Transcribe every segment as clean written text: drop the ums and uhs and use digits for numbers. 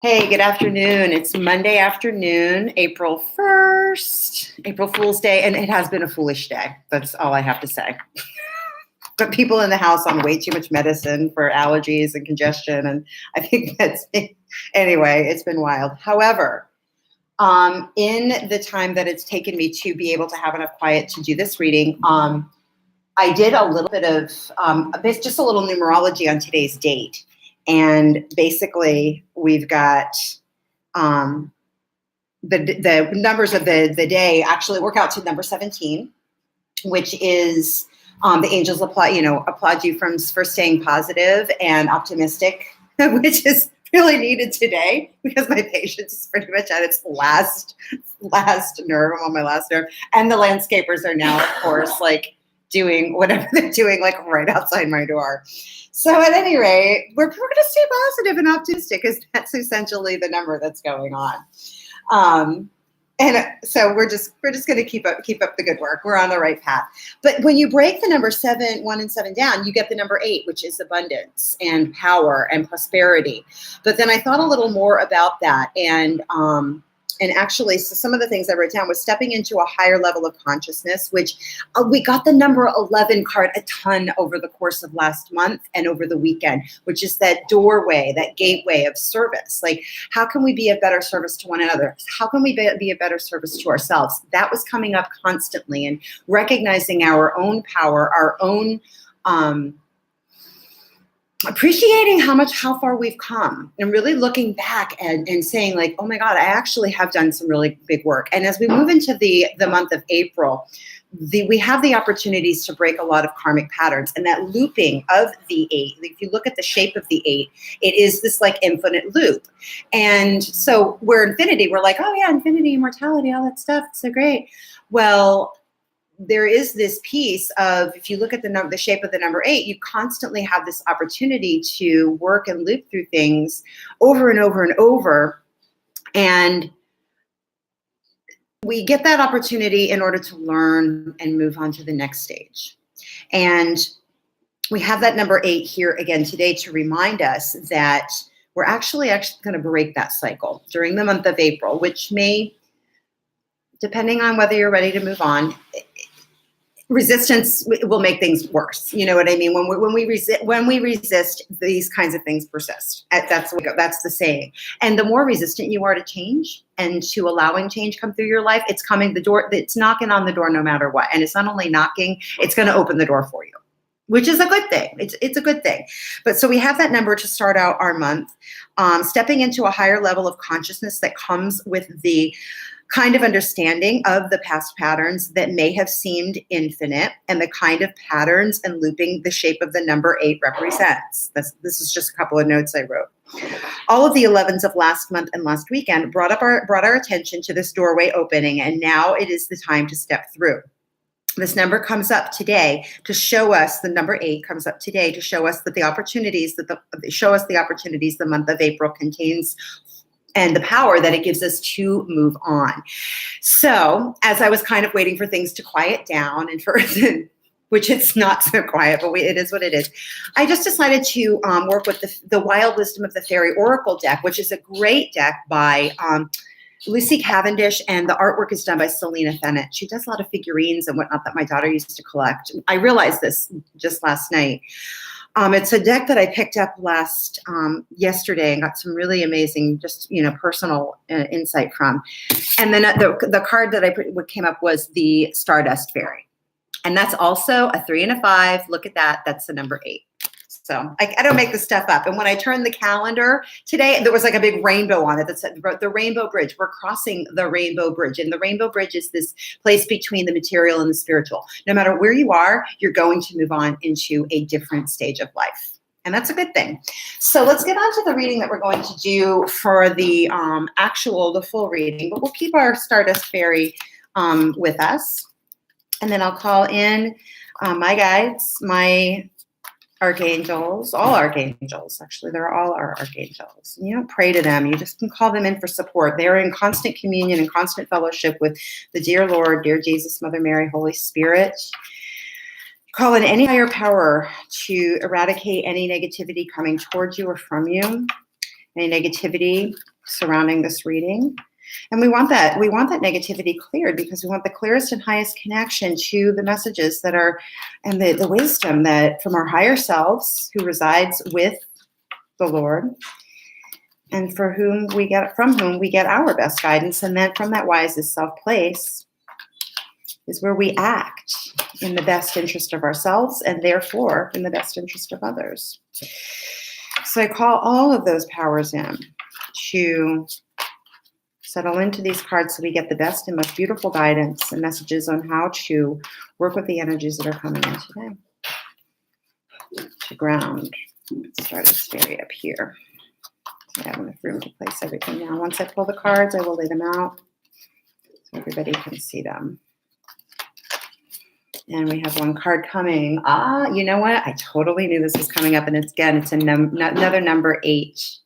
Hey, good afternoon. It's Monday afternoon, April 1st, April Fool's Day, and it has been a foolish day. That's all I have to say. But people in the house on way too much medicine for allergies and congestion, and I think that's it. Anyway, it's been wild. However, in the time that it's taken me to be able to have enough quiet to do this reading, I did a little bit of just a little numerology on today's date. And basically, we've got the numbers of the day actually work out to number 17, which is the angels applaud you for staying positive and optimistic, which is really needed today because my patience is pretty much at its last nerve. I'm on my last nerve, and the landscapers are now, of course, like doing whatever they're doing, like right outside my door. So at any rate, we're going to stay positive and optimistic because that's essentially the number that's going on. And so we're just going to keep up the good work. We're on the right path. But when you break the number 1 and 7 down, you get the number 8, which is abundance and power and prosperity. But then I thought a little more about that, and actually, so some of the things I wrote down was stepping into a higher level of consciousness, which we got the number 11 card a ton over the course of last month and over the weekend, which is that doorway, that gateway of service. Like, how can we be a better service to one another? How can we be a better service to ourselves? That was coming up constantly, and recognizing our own power, our own appreciating how far we've come, and really looking back and saying, like, oh my God, I actually have done some really big work. And as we move into the month of April, we have the opportunities to break a lot of karmic patterns. And that looping of the 8, if you look at the shape of the 8, it is this like infinite loop. And so we're infinity. We're like, oh yeah, infinity, immortality, all that stuff. It's so great. Well, there is this piece of, if you look at the shape of the number 8, you constantly have this opportunity to work and loop through things over and over and over. And we get that opportunity in order to learn and move on to the next stage. And we have that number 8 here again today to remind us that we're actually going to break that cycle during the month of April, which may, depending on whether you're ready to move on, resistance will make things worse. You know what I mean? When we resist, these kinds of things persist. That's the saying. And the more resistant you are to change and to allowing change come through your life, it's knocking on the door no matter what. And it's not only knocking, it's going to open the door for you, which is a good thing. It's a good thing. But so we have that number to start out our month, stepping into a higher level of consciousness that comes with the kind of understanding of the past patterns that may have seemed infinite, and the kind of patterns and looping the shape of the number 8 represents. This is just a couple of notes I wrote. All of the 11s of last month and last weekend brought our attention to this doorway opening, and now it is the time to step through. This number comes up today to show us, the number 8 comes up today to show us that the opportunities the month of April contains, and the power that it gives us to move on. So as I was kind of waiting for things to quiet down, and for which it's not so quiet, but it is what it is, I just decided to work with the Wild Wisdom of the Fairy Oracle deck, which is a great deck by Lucy Cavendish, and the artwork is done by Selena Fennett. She does a lot of figurines and whatnot that my daughter used to collect. I realized this just last night. It's a deck that I picked up yesterday and got some really amazing, personal insight from. And then the card that what came up was the Stardust Fairy. And that's also a 3 and a 5. Look at that. That's the number 8. So I don't make this stuff up. And when I turned the calendar today, there was like a big rainbow on it that said the Rainbow Bridge. We're crossing the Rainbow Bridge. And the Rainbow Bridge is this place between the material and the spiritual. No matter where you are, you're going to move on into a different stage of life. And that's a good thing. So let's get on to the reading that we're going to do for the full reading. But we'll keep our Stardust Fairy with us. And then I'll call in my guides, my archangels, all archangels. Actually, they're all our archangels. You don't pray to them. You just can call them in for support. They are in constant communion and constant fellowship with the dear Lord, dear Jesus, Mother Mary, Holy Spirit. Call in any higher power to eradicate any negativity coming towards you or from you. any negativity surrounding this reading. And we want that negativity cleared, because we want the clearest and highest connection to the messages that are, and the wisdom that from our higher selves who resides with the Lord, and from whom we get our best guidance. And then from that wisest self place is where we act in the best interest of ourselves, and therefore in the best interest of others. So I call all of those powers in to settle into these cards so we get the best and most beautiful guidance and messages on how to work with the energies that are coming in today. To ground, Stardust Fairy up here. I have enough room to place everything now. Once I pull the cards, I will lay them out so everybody can see them. And we have one card coming. You know what? I totally knew this was coming up. And it's another number 8.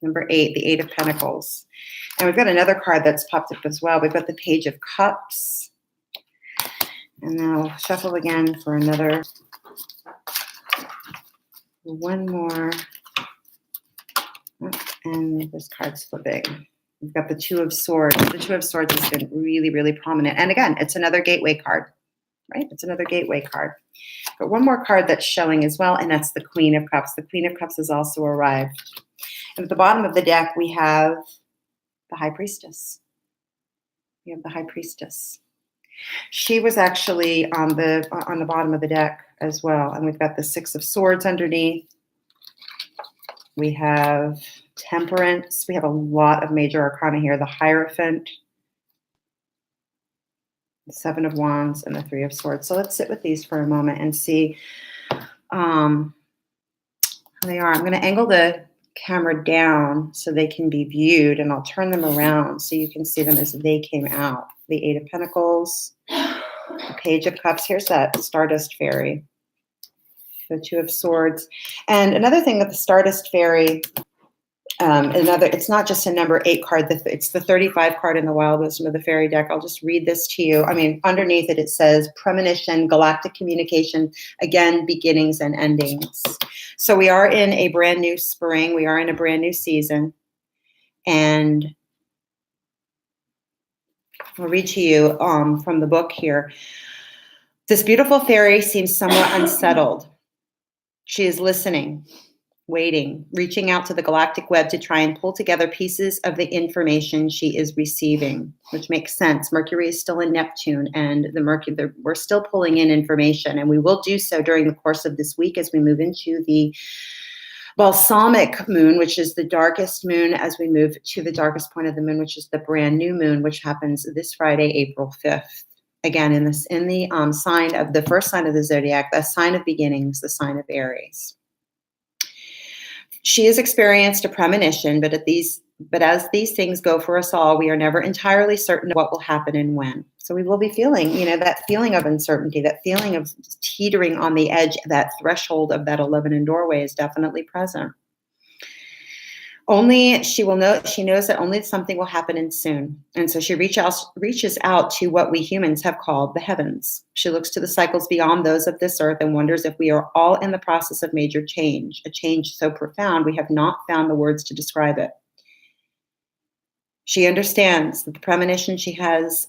Number 8, the 8 of Pentacles. And we've got another card that's popped up as well. We've got the Page of Cups. And then I'll shuffle again for one more. And this card's flipping. We've got the Two of Swords. The Two of Swords has been really, really prominent. And again, it's another gateway card, right? It's another gateway card. But one more card that's showing as well, and that's the Queen of Cups. The Queen of Cups has also arrived. And at the bottom of the deck, we have the High Priestess. We have the High Priestess. She was actually on the bottom of the deck as well. And we've got the Six of Swords underneath. We have Temperance. We have a lot of major arcana here. The Hierophant, the Seven of Wands, and the Three of Swords. So let's sit with these for a moment and see how they are. I'm going to angle the camera down so they can be viewed, and I'll turn them around so you can see them as they came out. The Eight of Pentacles, the Page of Cups. Here's that Stardust Fairy. The Two of Swords. And another thing with the Stardust Fairy, it's not just a number 8 card, it's the 35 card in the Wild Wisdom of the Fairy deck. I'll just read this to you. I mean, underneath it, it says premonition, galactic communication, again, beginnings and endings. So we are in a brand new spring. We are in a brand new season. And I'll read to you from the book here. This beautiful fairy seems somewhat unsettled. She is listening, waiting, reaching out to the galactic web to try and pull together pieces of the information she is receiving, which makes sense. Mercury is still in Neptune, and we're still pulling in information, and we will do so during the course of this week as we move into the balsamic moon, which is the darkest moon, as we move to the darkest point of the moon, which is the brand new moon, which happens this Friday, April 5th. Again, in the sign of the first sign of the zodiac, the sign of beginnings, the sign of Aries. She has experienced a premonition, but as these things go for us all, we are never entirely certain of what will happen and when. So we will be feeling, that feeling of uncertainty, that feeling of teetering on the edge, that threshold of that 11 in doorway is definitely present. She knows that only something will happen and soon. And so she reaches out to what we humans have called the heavens. She looks to the cycles beyond those of this earth and wonders if we are all in the process of major change, a change so profound we have not found the words to describe it. She understands that the premonition she has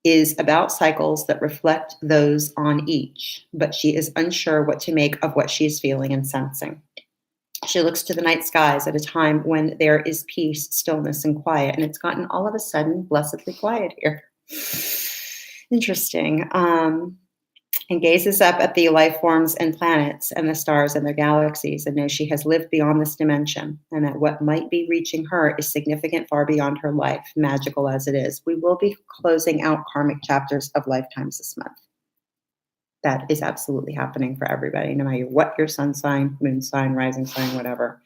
is about cycles that reflect those on each, but she is unsure what to make of what she is feeling and sensing. She looks to the night skies at a time when there is peace, stillness, and quiet, and it's gotten all of a sudden blessedly quiet here. Interesting. And gazes up at the life forms and planets and the stars and their galaxies and knows she has lived beyond this dimension and that what might be reaching her is significant far beyond her life, magical as it is. We will be closing out karmic chapters of lifetimes this month. That is absolutely happening for everybody, no matter what your sun sign, moon sign, rising sign, whatever.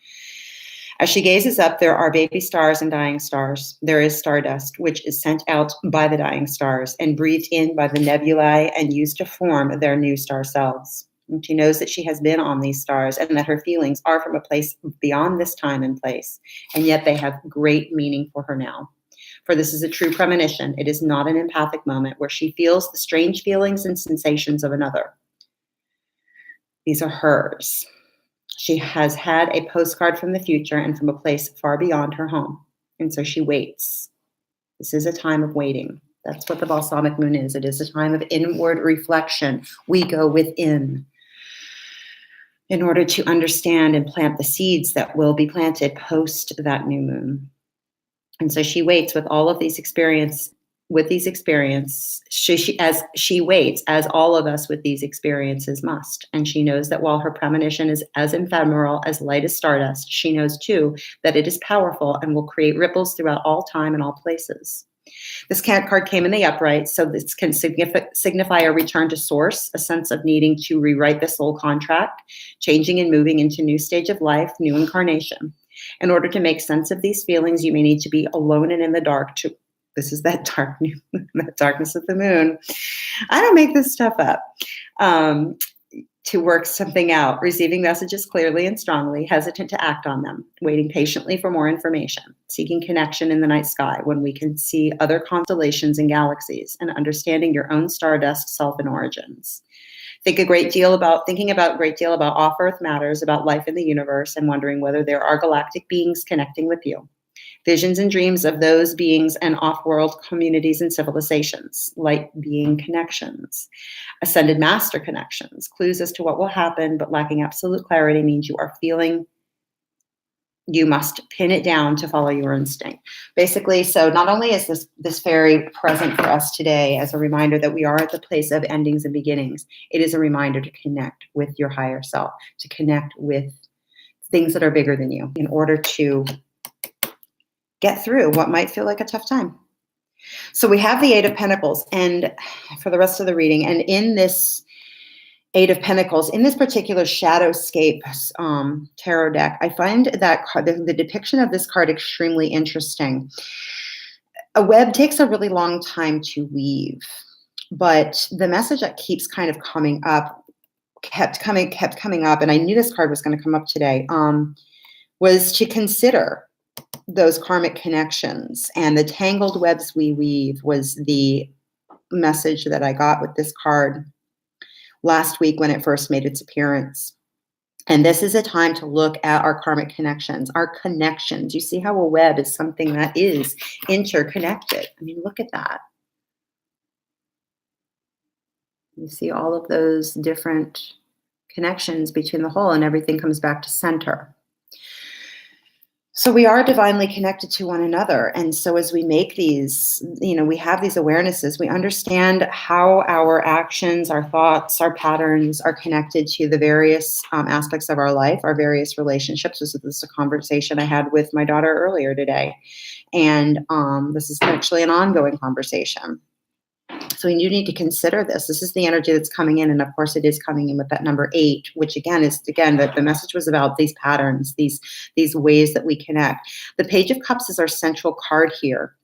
As she gazes up, there are baby stars and dying stars. There is stardust, which is sent out by the dying stars and breathed in by the nebulae and used to form their new star selves. And she knows that she has been on these stars and that her feelings are from a place beyond this time and place, and yet they have great meaning for her now. For this is a true premonition. It is not an empathic moment where she feels the strange feelings and sensations of another. These are hers. She has had a postcard from the future and from a place far beyond her home. And so she waits. This is a time of waiting. That's what the balsamic moon is. It is a time of inward reflection. We go within in order to understand and plant the seeds that will be planted post that new moon. And so she waits with all of these as she waits, as all of us with these experiences must. And she knows that while her premonition is as ephemeral as light as stardust, she knows too that it is powerful and will create ripples throughout all time and all places. This cat card came in the upright, so this can signify a return to source, a sense of needing to rewrite the soul contract, changing and moving into new stage of life, new incarnation. In order to make sense of these feelings, you may need to be alone and in the dark. This is that that darkness of the moon. I don't make this stuff up. To work something out, receiving messages clearly and strongly, hesitant to act on them, waiting patiently for more information, seeking connection in the night sky when we can see other constellations and galaxies, and understanding your own stardust self and origins. Thinking a great deal about off-earth matters, about life in the universe, and wondering whether there are galactic beings connecting with you. Visions and dreams of those beings and off-world communities and civilizations, light being connections, ascended master connections, clues as to what will happen, but lacking absolute clarity means you must pin it down to follow your instinct. Basically, so not only is this fairy present for us today as a reminder that we are at the place of endings and beginnings, it is a reminder to connect with your higher self, to connect with things that are bigger than you in order to get through what might feel like a tough time. So we have the Eight of Pentacles, and for the rest of the reading, and in this Eight of Pentacles, in this particular Shadowscape tarot deck, I find that the depiction of this card extremely interesting. A web takes a really long time to weave, but the message that keeps kind of coming up, kept coming up, and I knew this card was going to come up today, was to consider those karmic connections, and the tangled webs we weave was the message that I got with this card last week when it first made its appearance. And this is a time to look at our karmic connections, our connections. You see how a web is something that is interconnected. I mean, look at that. You see all of those different connections between the whole, and everything comes back to center. So we are divinely connected to one another. And so as we make these, we have these awarenesses, we understand how our actions, our thoughts, our patterns are connected to the various aspects of our life, our various relationships. This is a conversation I had with my daughter earlier today. And this is actually an ongoing conversation. So you need to consider this. This is the energy that's coming in. And of course it is coming in with that number 8, which again is that the message was about these patterns, these ways that we connect. The Page of Cups is our central card here.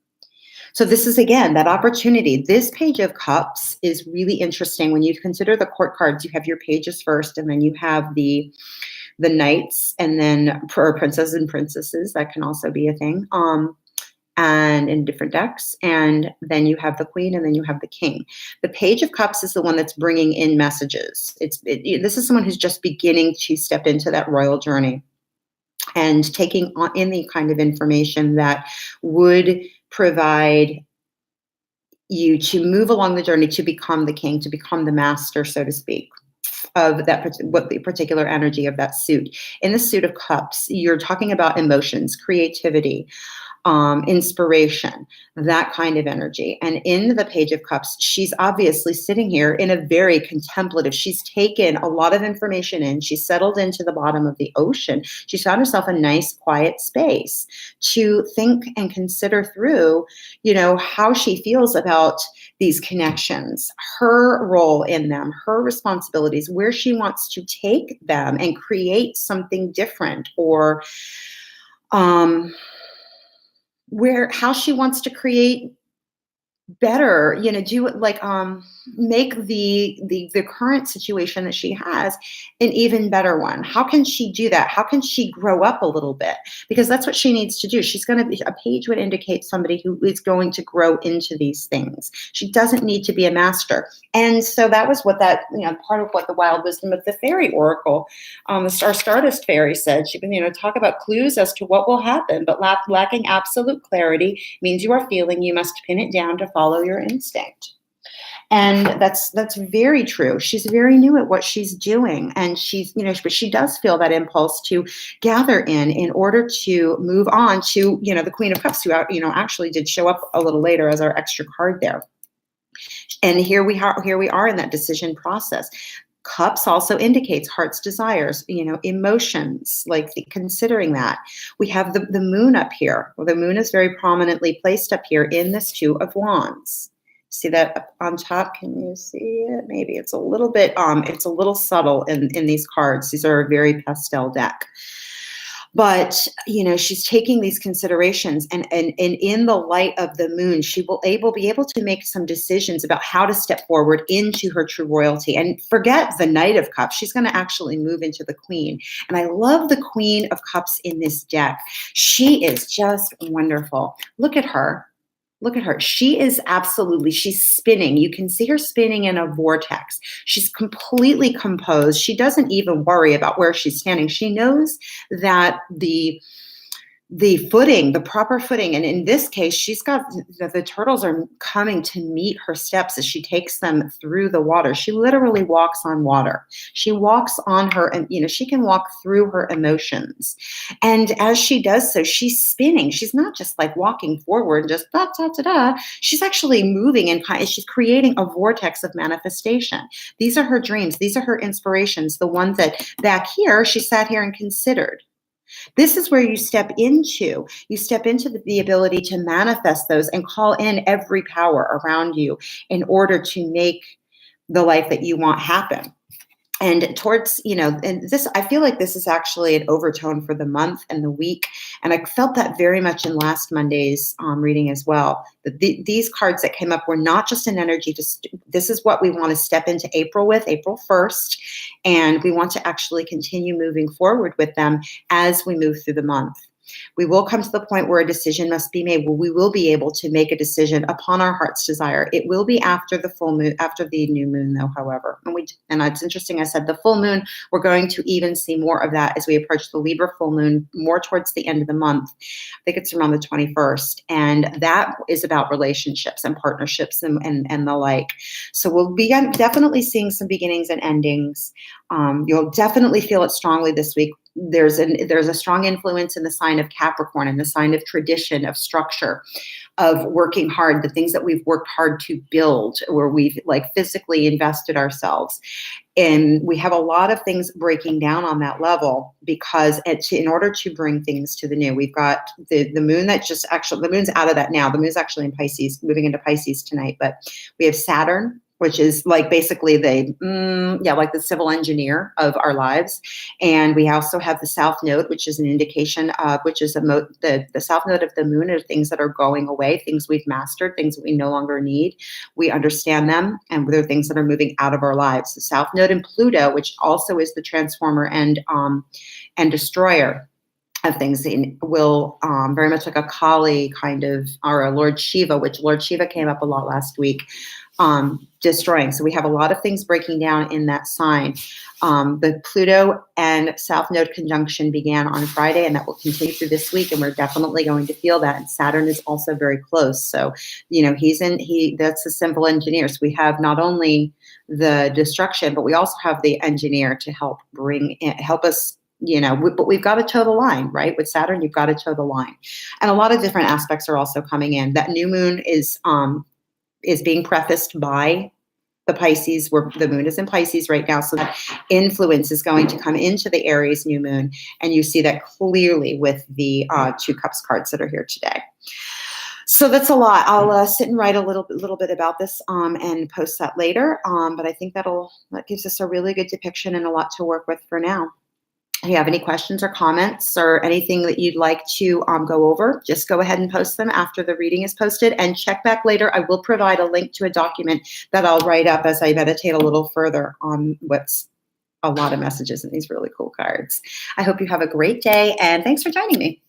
So this is, again, that opportunity. This Page of Cups is really interesting. When you consider the court cards, you have your pages first, and then you have the knights, and then princesses and princesses. That can also be a thing. And in different decks, and then you have the Queen, and then you have the King. The Page of Cups is the one that's bringing in messages. This is someone who's just beginning to step into that royal journey and taking on in the kind of information that would provide you to move along the journey to become the king, to become the master, so to speak, of the particular energy of that suit. In the Suit of Cups, you're talking about emotions, creativity, inspiration, that kind of energy. And in the Page of Cups, she's obviously sitting here in a very contemplative, she's taken a lot of information in, she's settled into the bottom of the ocean. She's found herself a nice, quiet space to think and consider through, how she feels about these connections, her role in them, her responsibilities, where she wants to take them and create something different, or how she wants to create better, do it like make the current situation that she has an even better one. How can she do that? How can she grow up a little bit? Because that's what she needs to do. She's going to be, a page would indicate somebody who is going to grow into these things. She doesn't need to be a master. And so that was what that, part of what the wild wisdom of the fairy oracle, the Stardust fairy said. She can, talk about clues as to what will happen, but lacking absolute clarity means you are feeling you must pin it down to follow your instinct. And that's very true. She's very new at what she's doing, and she's, but she does feel that impulse to gather in order to move on to, the Queen of Cups, who, actually did show up a little later as our extra card there. And here we are in that decision process. Cups also indicates heart's desires, emotions, like considering that. We have the moon up here. Well, the moon is very prominently placed up here in this Two of Wands. See that up on top? Can you see it? Maybe it's a little bit, it's a little subtle in these cards. These are a very pastel deck. But, she's taking these considerations, and in the light of the moon, she will be able to make some decisions about how to step forward into her true royalty and forget the Knight of Cups. She's going to actually move into the Queen. And I love the Queen of Cups in this deck. She is just wonderful. Look at her. Look at her. She's spinning. You can see her spinning in a vortex. She's completely composed. She doesn't even worry about where she's standing. She knows that the footing, the proper footing. And in this case, she's got the turtles are coming to meet her steps as she takes them through the water. She literally walks on water. She walks on her, and she can walk through her emotions. And as she does so, she's spinning. She's not just like walking forward, just da da da da. She's actually moving, and she's creating a vortex of manifestation. These are her dreams. These are her inspirations. The ones that back here, she sat here and considered. This is where you step into the ability to manifest those and call in every power around you in order to make the life that you want happen. And towards, and this, I feel like this is actually an overtone for the month and the week. And I felt that very much in last Monday's reading as well. That these cards that came up were not just an energy. This is what we want to step into April with, April 1st. And we want to actually continue moving forward with them as we move through the month. We will come to the point where a decision must be made. We will be able to make a decision upon our heart's desire. It will be after the full moon, after the new moon, though, however. And it's interesting, I said the full moon, we're going to even see more of that as we approach the Libra full moon, more towards the end of the month. I think it's around the 21st. And that is about relationships and partnerships and the like. So we'll be definitely seeing some beginnings and endings. You'll definitely feel it strongly this week. There's a strong influence in the sign of Capricorn, and the sign of tradition, of structure, of working hard, the things that we've worked hard to build, where we've like physically invested ourselves. And we have a lot of things breaking down on that level, because in order to bring things to the new, we've got the moon the moon's out of that now. The moon's actually in Pisces, moving into Pisces tonight, but we have Saturn, which is like basically like the civil engineer of our lives. And we also have the South Node, which is an indication of, which is the South Node of the moon are things that are going away, things we've mastered, things that we no longer need. We understand them, and they're things that are moving out of our lives. The South Node in Pluto, which also is the transformer and destroyer of things, will very much like a Kali kind of, or a Lord Shiva, which Lord Shiva came up a lot last week, destroying. So we have a lot of things breaking down in that sign. The Pluto and South Node conjunction began on Friday, and that will continue through this week. And we're definitely going to feel that. And Saturn is also very close. So, that's the simple engineer. So we have not only the destruction, but we also have the engineer to help us. But we've got to toe the line, right? With Saturn, you've got to toe the line. And a lot of different aspects are also coming in. That new moon is being prefaced by the Pisces, where the moon is in Pisces right now. So that influence is going to come into the Aries new moon. And you see that clearly with the Two Cups cards that are here today. So that's a lot. I'll sit and write a little bit about this and post that later. But I think that gives us a really good depiction and a lot to work with for now. If you have any questions or comments or anything that you'd like to go over, just go ahead and post them after the reading is posted, and check back later. I will provide a link to a document that I'll write up as I meditate a little further on what's a lot of messages in these really cool cards. I hope you have a great day, and thanks for joining me.